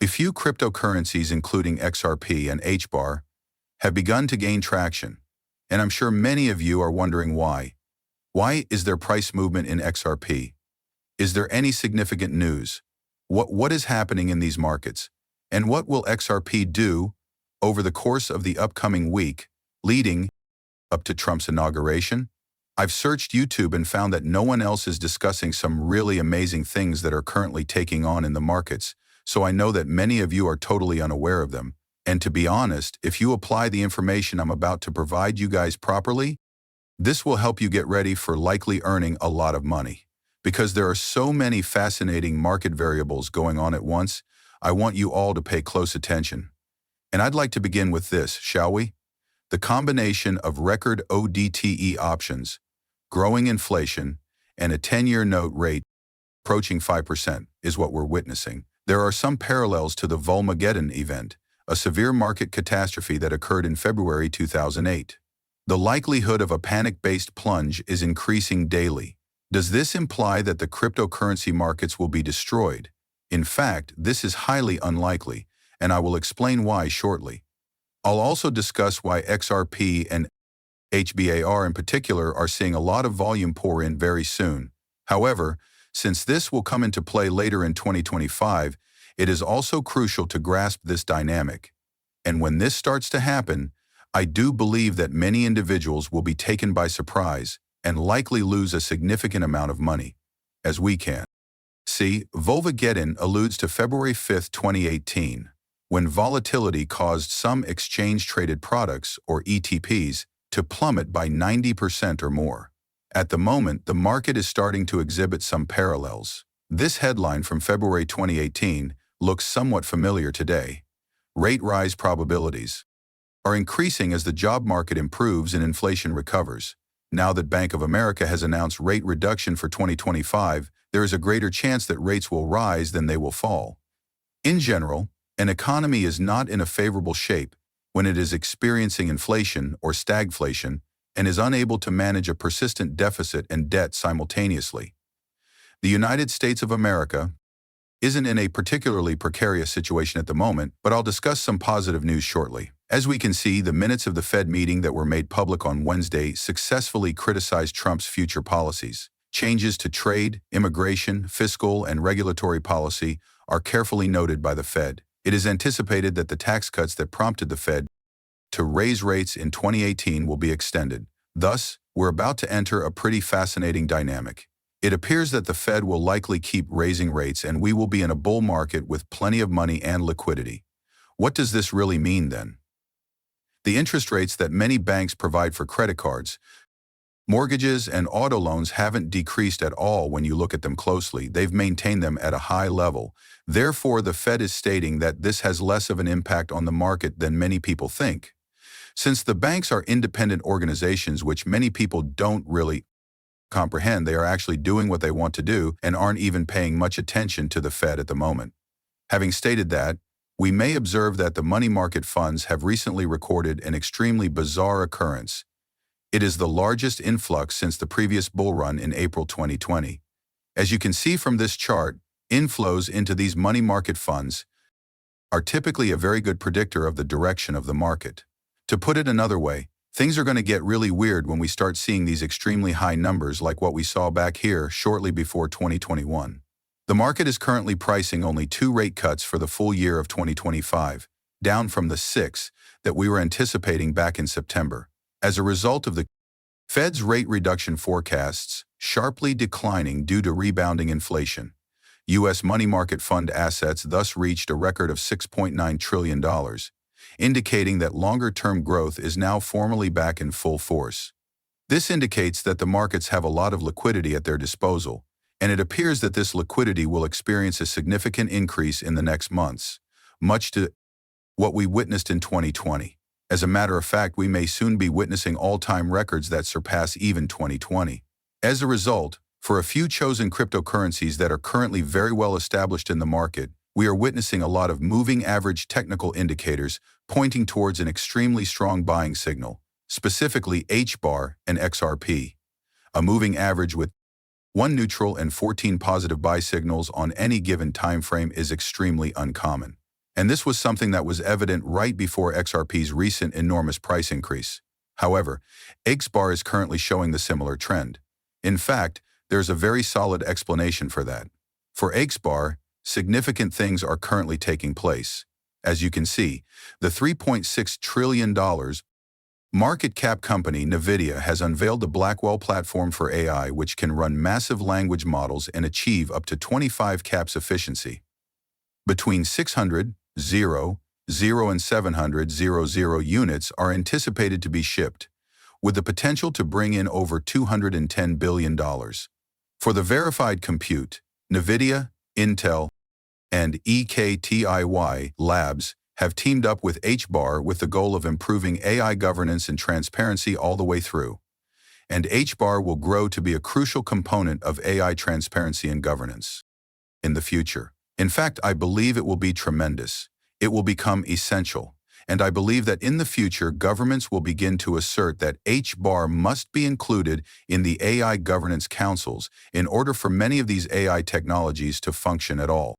A few cryptocurrencies, including XRP and HBAR, have begun to gain traction, and I'm sure many of you are wondering why. Why is there price movement in XRP? Is there any significant news? What is happening in these markets? And what will XRP do over the course of the upcoming week, leading up to Trump's inauguration? I've searched YouTube and found that no one else is discussing some really amazing things that are currently taking on in the markets, so I know that many of you are totally unaware of them. And to be honest, if you apply the information I'm about to provide you guys properly, this will help you get ready for likely earning a lot of money. Because there are so many fascinating market variables going on at once, I want you all to pay close attention. And I'd like to begin with this, shall we? The combination of record ODTE options, growing inflation, and a 10-year note rate approaching 5% is what we're witnessing. There are some parallels to the Volmageddon event, a severe market catastrophe that occurred in February 2008. The likelihood of a panic-based plunge is increasing daily. Does this imply that the cryptocurrency markets will be destroyed? In fact, this is highly unlikely, and I will explain why shortly. I'll also discuss why XRP and HBAR in particular are seeing a lot of volume pour in very soon. However, since this will come into play later in 2025, it is also crucial to grasp this dynamic. And when this starts to happen, I do believe that many individuals will be taken by surprise and likely lose a significant amount of money, as we can. See, Volmageddon alludes to February 5, 2018, when volatility caused some exchange-traded products, or ETPs, to plummet by 90% or more. At the moment, the market is starting to exhibit some parallels. This headline from February 2018 looks somewhat familiar today. Rate rise probabilities are increasing as the job market improves and inflation recovers. Now that Bank of America has announced rate reduction for 2025, there is a greater chance that rates will rise than they will fall. In general, an economy is not in a favorable shape when it is experiencing inflation or stagflation and is unable to manage a persistent deficit and debt simultaneously. The United States of America isn't in a particularly precarious situation at the moment, but I'll discuss some positive news shortly. As we can see, the minutes of the Fed meeting that were made public on Wednesday successfully criticized Trump's future policies. Changes to trade, immigration, fiscal, and regulatory policy are carefully noted by the Fed. It is anticipated that the tax cuts that prompted the Fed to raise rates in 2018 will be extended. Thus, we're about to enter a pretty fascinating dynamic. It appears that the Fed will likely keep raising rates and we will be in a bull market with plenty of money and liquidity. What does this really mean then? The interest rates that many banks provide for credit cards, mortgages, and auto loans haven't decreased at all when you look at them closely. They've maintained them at a high level. Therefore, the Fed is stating that this has less of an impact on the market than many people think. Since the banks are independent organizations which many people don't really comprehend, they are actually doing what they want to do and aren't even paying much attention to the Fed at the moment. Having stated that, we may observe that the money market funds have recently recorded an extremely bizarre occurrence. It is the largest influx since the previous bull run in April 2020. As you can see from this chart, inflows into these money market funds are typically a very good predictor of the direction of the market. To put it another way, things are going to get really weird when we start seeing these extremely high numbers like what we saw back here shortly before 2021. The market is currently pricing only 2 rate cuts for the full year of 2025, down from the 6 that we were anticipating back in September. As a result of the Fed's rate reduction forecasts sharply declining due to rebounding inflation, U.S. money market fund assets thus reached a record of $6.9 trillion, indicating that longer-term growth is now formally back in full force. This indicates that the markets have a lot of liquidity at their disposal, and it appears that this liquidity will experience a significant increase in the next months, much to what we witnessed in 2020. As a matter of fact, we may soon be witnessing all-time records that surpass even 2020. As a result, for a few chosen cryptocurrencies that are currently very well established in the market, we are witnessing a lot of moving average technical indicators pointing towards an extremely strong buying signal, specifically HBAR and XRP. A moving average with 1 neutral and 14 positive buy signals on any given time frame is extremely uncommon. And this was something that was evident right before XRP's recent enormous price increase. However, xbar is currently showing the similar trend. In fact, there's a very solid explanation for that. For xbar, significant things are currently taking place. As you can see, the $3.6 trillion market cap company NVIDIA has unveiled the Blackwell platform for AI, which can run massive language models and achieve up to 25 caps efficiency. Between 600, 0, 0 and 700, 00 units are anticipated to be shipped, with the potential to bring in over $210 billion. For the verified compute, NVIDIA, Intel, and EKTIY Labs have teamed up with HBAR with the goal of improving AI governance and transparency all the way through. And HBAR will grow to be a crucial component of AI transparency and governance in the future. In fact, I believe it will be tremendous. It will become essential. And I believe that in the future, governments will begin to assert that HBAR must be included in the AI governance councils in order for many of these AI technologies to function at all.